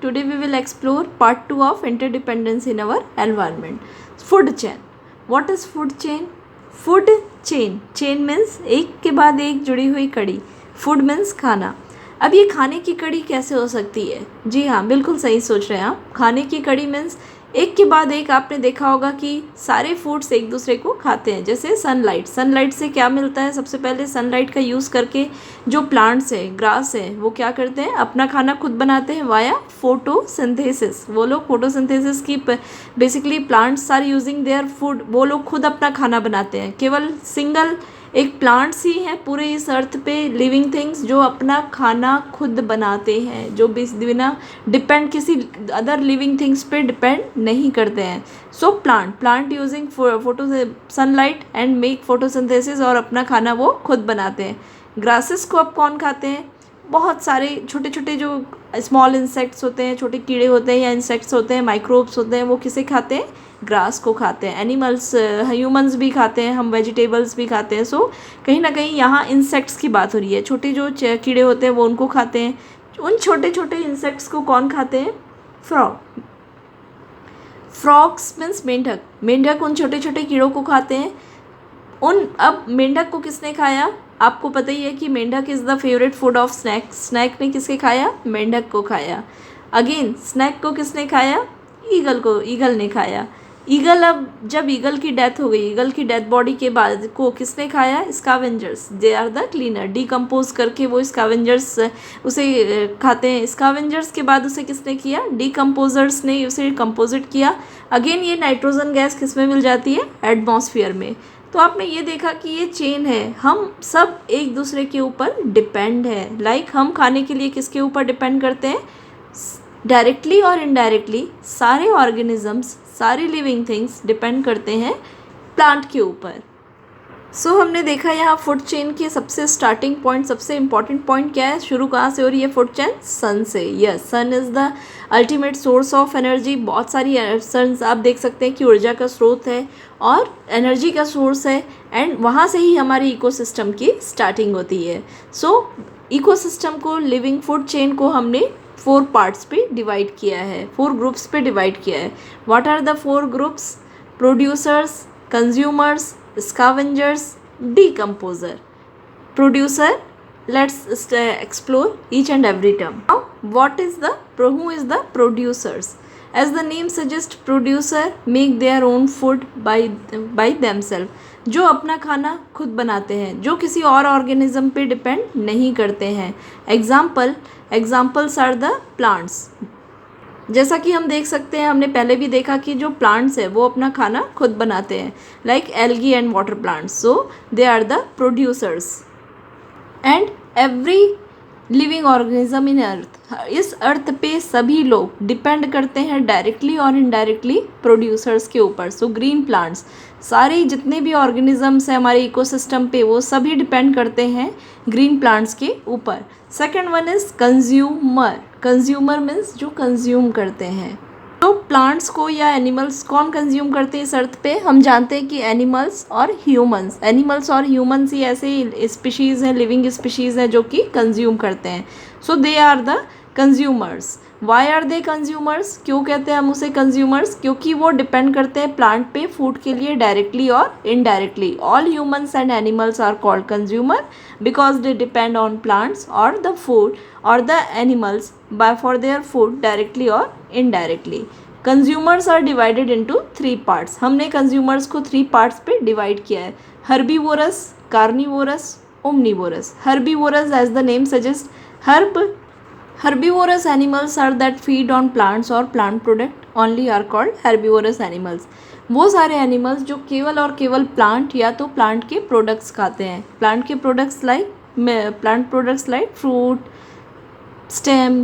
Today we will explore part 2 of interdependence in our environment. Food chain. What is food chain? Food chain. Chain means एक के बाद एक जुड़ी हुई कड़ी. Food means खाना. अब ये खाने की कड़ी कैसे हो सकती है? जी हाँ, बिल्कुल सही सोच रहे हैं आप. खाने की कड़ी मीन्स एक के बाद एक. आपने देखा होगा कि सारे फूड्स एक दूसरे को खाते हैं. जैसे सनलाइट से क्या मिलता है? सबसे पहले सनलाइट का यूज़ करके जो प्लांट्स है, ग्रास है, वो क्या करते हैं? अपना खाना खुद बनाते हैं वाया फोटोसिंथेसिस. वो लोग फोटोसिंथेसिस की basically plants are using their food. वो लोग खुद अपना खाना बनाते हैं. केवल सिंगल एक प्लांट्स ही हैं पूरे इस अर्थ पे लिविंग थिंग्स जो अपना खाना खुद बनाते हैं, जो बिना डिपेंड किसी अदर लिविंग थिंग्स पे डिपेंड नहीं करते हैं. So plant using photo sunlight and make photosynthesis और अपना खाना वो खुद बनाते हैं. ग्रासेस को अब कौन खाते हैं? बहुत सारे छोटे छोटे जो स्मॉल इंसेक्ट्स होते हैं, छोटे कीड़े होते हैं या इंसेक्ट्स होते हैं, माइक्रोब्स होते हैं, वो किसे खाते हैं? ग्रास को खाते हैं. एनिमल्स, ह्यूमंस भी खाते हैं, हम वेजिटेबल्स भी खाते हैं. सो कहीं ना कहीं यहाँ इंसेक्ट्स की बात हो रही है. छोटे जो कीड़े होते हैं वो उनको खाते हैं. उन छोटे छोटे इंसेक्ट्स को कौन खाते हैं? फ्रॉग्स मीन्स मेंढक उन छोटे छोटे कीड़ों को खाते हैं. अब मेंढक को किसने खाया? आपको पता ही है कि मेंढक is the favourite food of snack. Snack ने किसके खाया? मेंढक को खाया. अगेन स्नैक को किसने खाया? ईगल ने खाया. ईगल, अब जब ईगल की डेथ हो गई, ईगल की डेथ बॉडी के बाद को किसने खाया? Scavengers. They are the cleaner. Decompose करके वो स्कैवेंजर्स उसे खाते हैं. स्कैवेंजर्स के बाद उसे किसने किया? डिकम्पोजर्स ने उसे कंपोजिट किया. अगेन ये नाइट्रोजन गैस किस में मिल जाती है? एटमॉस्फेयर में. तो आपने ये देखा कि ये चेन है. हम सब एक दूसरे के ऊपर डिपेंड है. लाइक हम खाने के लिए किसके ऊपर डिपेंड करते हैं? डायरेक्टली और इनडायरेक्टली सारे ऑर्गेनिजम्स, सारी लिविंग थिंग्स डिपेंड करते हैं प्लांट के ऊपर. सो हमने देखा यहाँ फूड चेन के सबसे स्टार्टिंग पॉइंट, सबसे इम्पॉर्टेंट पॉइंट क्या है? शुरू कहाँ से हो रही है फूड चेन? सन से. Yes, sun is the ultimate source of energy. बहुत सारी सन आप देख सकते हैं कि ऊर्जा का स्रोत है और एनर्जी का सोर्स है. एंड वहाँ से ही हमारी इकोसिस्टम की स्टार्टिंग होती है. सो इकोसिस्टम को, लिविंग फूड चेन को हमने 4 पार्ट्स पे डिवाइड किया है, 4 ग्रुप्स पे डिवाइड किया है. What are the 4 groups? Producers, consumers, scavengers, decomposer. Producer, let's explore each and every term. Now who is the producers? As the name suggests, producer make their own food by themselves. जो अपना खाना खुद बनाते हैं, जो किसी और organism पे डिपेंड नहीं करते हैं. Examples are the plants. जैसा कि हम देख सकते हैं, हमने पहले भी देखा कि जो प्लांट्स है वो अपना खाना खुद बनाते हैं, like algae and water plants. So they are the producers. And every living organism in earth, इस अर्थ पे सभी लोग डिपेंड करते हैं डायरेक्टली और इनडायरेक्टली प्रोड्यूसर्स के ऊपर. सो ग्रीन प्लांट्स, सारे जितने भी ऑर्गेनिजम्स हैं हमारे इकोसिस्टम पे, वो सभी डिपेंड करते हैं ग्रीन प्लांट्स के ऊपर. Second one is consumer. Consumer means जो कंज्यूम करते हैं. तो प्लांट्स को या एनिमल्स कौन कंज्यूम करते हैं इस अर्थ पे? हम जानते हैं कि एनिमल्स और ह्यूमंस ही ऐसे स्पीशीज़ हैं, लिविंग स्पीशीज़ हैं जो कि कंज्यूम करते हैं. So they are the consumers. Why are they consumers? क्यों कहते हैं हम उसे कंज्यूमर्स? क्योंकि वो डिपेंड करते हैं प्लांट पे फूड के लिए डायरेक्टली और indirectly. All humans and animals are called consumer because they depend on plants और द फूड और the animals for their food directly or indirectly. Consumers are divided into 3 parts. हमने consumers को 3 parts पे divide किया है. Herbivorous, carnivorous, omnivorous. Herbivorous, as the name suggests, herbivorous animals are that feed on plants or plant product only are called herbivorous animals. वो सारे animals जो केवल और केवल प्लांट या तो प्लांट के प्रोडक्ट्स खाते हैं. Plant products like fruit, stem,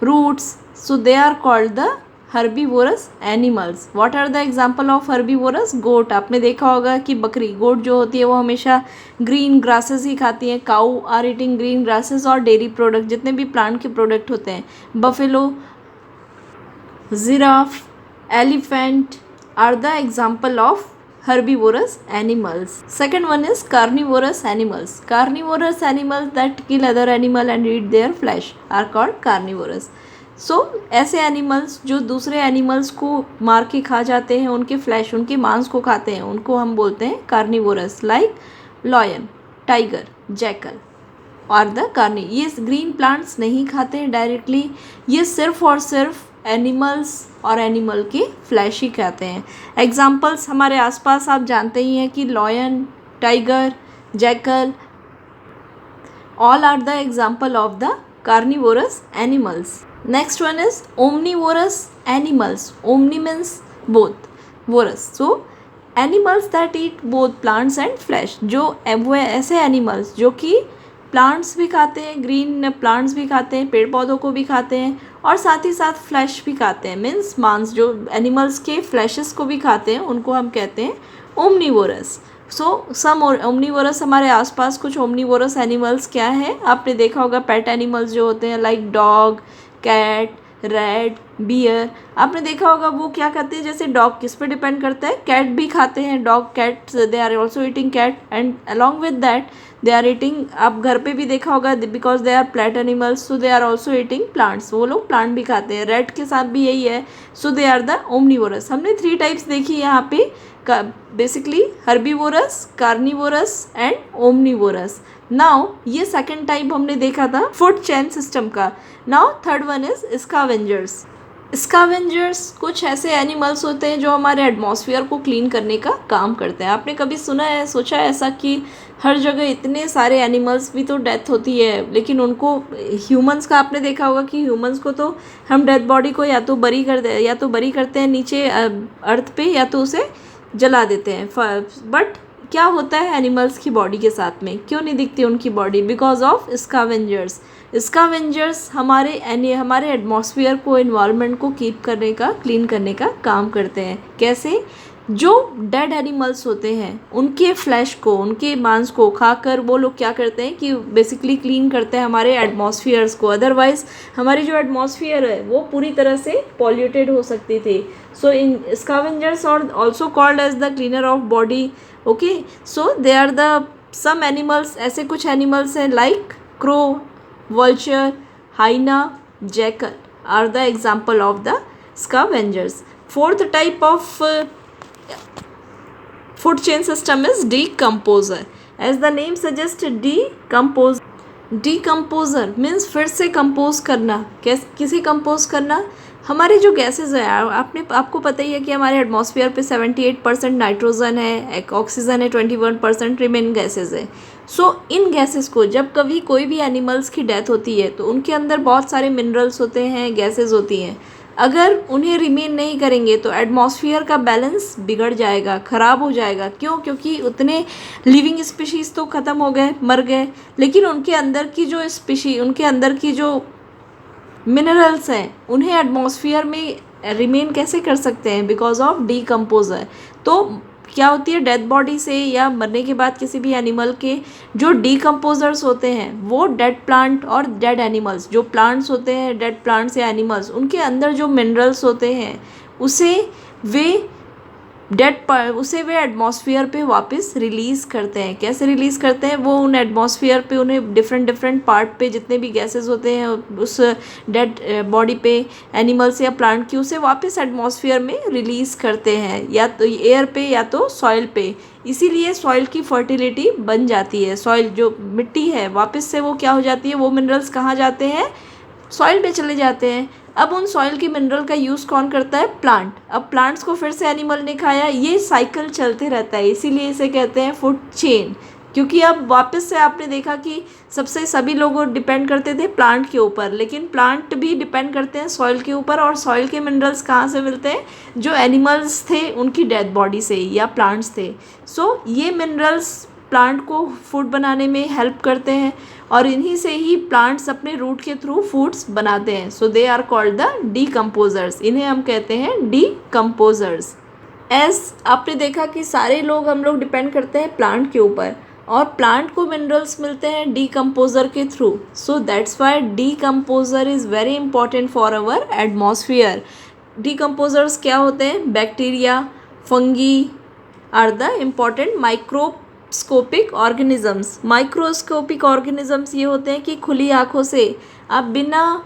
roots. So they are called the herbivorous animals. What are the example of herbivorous? goat. आपने देखा होगा कि बकरी, गोट जो होती है वो हमेशा ग्रीन ग्रासेस ही खाती हैं. Cow are eating green grasses. और डेयरी प्रोडक्ट, जितने भी प्लांट के प्रोडक्ट होते हैं, buffalo, giraffe, elephant are the example of herbivorous animals. Second one is carnivorous animals. Carnivorous animals that kill other animal and eat their flesh are called carnivorous. सो ऐसे animals जो दूसरे animals को मार के खा जाते हैं, उनके फ्लैश, उनके मांस को खाते हैं, उनको हम बोलते हैं carnivorous, like lion, tiger, jackal और द कार्नी। ये ग्रीन प्लांट्स नहीं खाते हैं डायरेक्टली, ये सिर्फ और सिर्फ एनिमल्स और एनिमल के फ्लैश ही खाते हैं। एग्जाम्पल्स हमारे आसपास आप जानते ही हैं कि lion, tiger, jackal, all are the example of the carnivorous animals. Next one is omnivorous animals. Omni means both, vorous, so animals that eat both plants and flesh. जो वो ऐसे animals जो कि प्लांट्स भी खाते हैं, ग्रीन प्लांट्स भी खाते हैं, पेड़ पौधों को भी खाते हैं और साथ ही साथ फ्लैश भी खाते हैं, मीन्स मांस, जो एनिमल्स के फ्लैशेस को भी खाते हैं, उनको हम कहते हैं ओमनीवोरस। सो सम ओमनीवोरस, हमारे आसपास कुछ ओमनीवोरस एनिमल्स क्या है, आपने देखा होगा पेट एनिमल्स जो होते हैं like dog, cat, rat, bear, आपने देखा होगा वो क्या खाते हैं, जैसे डॉग किस पे डिपेंड करता है, कैट भी खाते हैं, dog, cat, they are also eating cat and along with that they are eating, आप घर पे भी देखा होगा because they are plant animals, so they are also eating plants, वो लोग प्लांट भी खाते हैं। रेट के साथ भी यही है, so they are the omnivorous. हमने 3 टाइप्स देखी यहाँ पे, basically herbivorous, carnivorous and omnivorous. Now ये सेकंड टाइप हमने देखा था फूड चेन सिस्टम का। Now third one is scavengers. Scavengers कुछ ऐसे एनिमल्स होते हैं जो हमारे एटमॉस्फेयर को क्लीन करने का काम करते हैं। आपने कभी सुना है, सोचा है ऐसा कि हर जगह इतने सारे एनिमल्स भी तो डेथ होती है, लेकिन उनको, ह्यूमंस का आपने देखा होगा कि ह्यूमंस को तो हम डेड बॉडी को या तो बरी करते हैं नीचे अर्थ पे, या तो उसे जला देते हैं। बट क्या होता है एनिमल्स की बॉडी के साथ में, क्यों नहीं दिखती उनकी body? Because of scavengers. Scavengers हमारे एटमॉस्फेयर को, इन्वायरमेंट को कीप करने का, क्लीन करने का काम करते हैं। कैसे? जो डेड एनिमल्स होते हैं उनके फ्लैश को, उनके मांस को खाकर वो लोग क्या करते हैं कि बेसिकली क्लीन करते हैं हमारे एटमॉस्फेयर्स को। अदरवाइज हमारी जो एटमॉस्फेयर है वो पूरी तरह से पॉल्यूटेड हो सकती थी। So in scavengers are also called as the cleaner of body. Okay, so they are the some animals, ऐसे कुछ एनिमल्स हैं like crow, vulture, hyena, jackal are the example of the scavengers. Fourth type of food chain system is decomposer. As the name suggests, decomposer means फिर से compose करना। किसे compose करना? हमारे जो गैसेस हैं, आपको पता ही है कि हमारे एटमॉस्फेयर पे 78% नाइट्रोजन है, ऑक्सीजन है, 21% रिमेन गैसेस है। सो इन गैसेस को जब कभी कोई भी एनिमल्स की डेथ होती है तो उनके अंदर बहुत सारे मिनरल्स होते हैं, गैसेस होती हैं। अगर उन्हें रिमेन नहीं करेंगे तो एटमॉस्फेयर का बैलेंस बिगड़ जाएगा, ख़राब हो जाएगा। क्यों? क्योंकि उतने लिविंग स्पीशीज़ तो ख़त्म हो गए, मर गए, लेकिन उनके अंदर की जो मिनरल्स हैं उन्हें एटमॉस्फेयर में रिमेन कैसे कर सकते हैं? Because of decomposer. तो क्या होती है, डेड बॉडी से या मरने के बाद किसी भी एनिमल के जो डीकम्पोजर्स होते हैं वो डेड प्लांट और डेड एनिमल्स, जो प्लांट्स होते हैं, डेड प्लांट्स या एनिमल्स, उनके अंदर जो मिनरल्स होते हैं उसे वे एटमॉस्फेयर पे वापस रिलीज़ करते हैं। कैसे रिलीज़ करते हैं? वो उन एटमॉस्फेयर पे उन्हें डिफरेंट पार्ट पे जितने भी गैसेस होते हैं उस डेड बॉडी पे एनिमल्स या प्लांट की, उसे वापस एटमॉस्फेयर में रिलीज़ करते हैं, या तो एयर पे या तो सॉइल पे। इसीलिए सॉइल की फर्टिलिटी बन जाती है। सॉइल जो मिट्टी है वापस से वो क्या हो जाती है, वो मिनरल्स कहाँ जाते हैं? सॉइल पे चले जाते हैं। अब उन सॉइल की मिनरल का यूज़ कौन करता है? प्लांट। अब प्लांट्स को फिर से एनिमल ने खाया, ये साइकिल चलते रहता है, इसीलिए इसे कहते हैं फूड चेन। क्योंकि अब वापस से आपने देखा कि सभी लोग डिपेंड करते थे प्लांट के ऊपर, लेकिन प्लांट भी डिपेंड करते हैं सॉइल के ऊपर, और सॉइल के मिनरल्स कहाँ से मिलते हैं? जो एनिमल्स थे उनकी डेड बॉडी से या प्लांट्स थे। सो ये मिनरल्स प्लांट को फूड बनाने में हेल्प करते हैं, और इन्हीं से ही प्लांट्स अपने रूट के थ्रू फूड्स बनाते हैं। So they are called the decomposers. इन्हें हम कहते हैं डीकम्पोजर्स। एज आपने देखा कि सारे लोग, हम लोग डिपेंड करते हैं प्लांट के ऊपर, और प्लांट को मिनरल्स मिलते हैं डीकम्पोजर के थ्रू। So that's why decomposer is very important for our atmosphere. Decomposers क्या होते हैं? Bacteria, fungi are the important microscopic organisms ये होते हैं कि खुली आँखों से आप बिना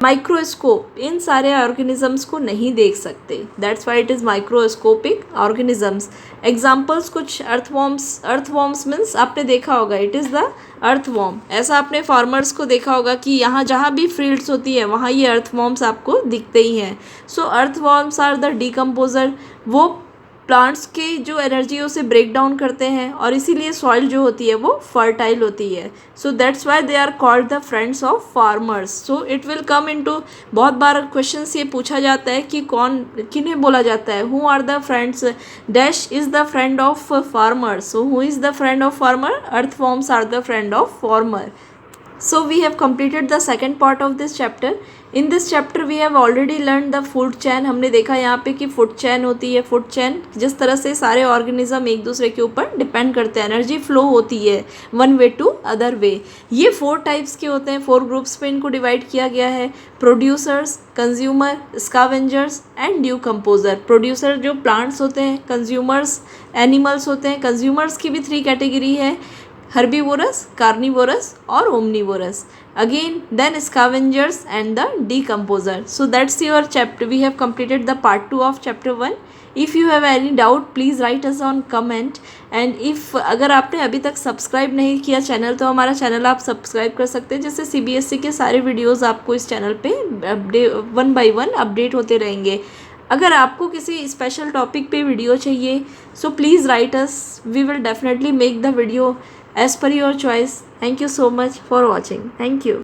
माइक्रोस्कोप इन सारे ऑर्गेनिजम्स को नहीं देख सकते, that's why it is microscopic organisms. Examples कुछ अर्थवॉर्म्स मीन्स आपने देखा होगा, इट इज़ द अर्थवॉर्म। ऐसा आपने फार्मर्स को देखा होगा कि यहाँ जहाँ भी फील्ड्स होती है वहाँ ये अर्थवॉर्म्स आपको दिखते ही हैं। सो अर्थवॉर्म्स आर द डिकम्पोजर, वो प्लांट्स की जो एनर्जी है उसे ब्रेक डाउन करते हैं और इसीलिए सॉइल जो होती है वो फर्टाइल होती है। So that's why they are called the friends of farmers. So it will come into, बहुत बार क्वेश्चन ये पूछा जाता है कि कौन किन्हें बोला जाता है, who are the friends, dash is the friend of farmer. So who is the friend of farmer, earthworms are the friend of farmer. So we have completed the second part of this chapter. In this chapter we have already learned the food chain. हमने देखा यहाँ पे कि food chain होती है, food chain जिस तरह से सारे ऑर्गेनिज्म एक दूसरे के ऊपर डिपेंड करते हैं, एनर्जी फ्लो होती है one way to other way. ये 4 टाइप्स के होते हैं, 4 ग्रुप्स में इनको डिवाइड किया गया है, producers, consumer, scavengers and decomposer. Producer जो प्लांट्स होते हैं, कंज्यूमर्स एनिमल्स होते हैं, कंज्यूमर्स की भी 3 कैटेगरी है, herbivorous, carnivorous और omnivorous. Again then scavengers and the decomposer. So that's your chapter. We have completed the part 2 of chapter 1. If you have any doubt please write us on comment. And if अगर आपने अभी तक subscribe नहीं किया channel तो हमारा channel आप subscribe कर सकते हैं, जिससे CBSE के सारे वीडियोस आपको इस चैनल पे वन बाय वन अपडेट होते रहेंगे। अगर आपको किसी स्पेशल टॉपिक पे वीडियो चाहिए so please write us, we will definitely make the video as per your choice. Thank you so much for watching. Thank you.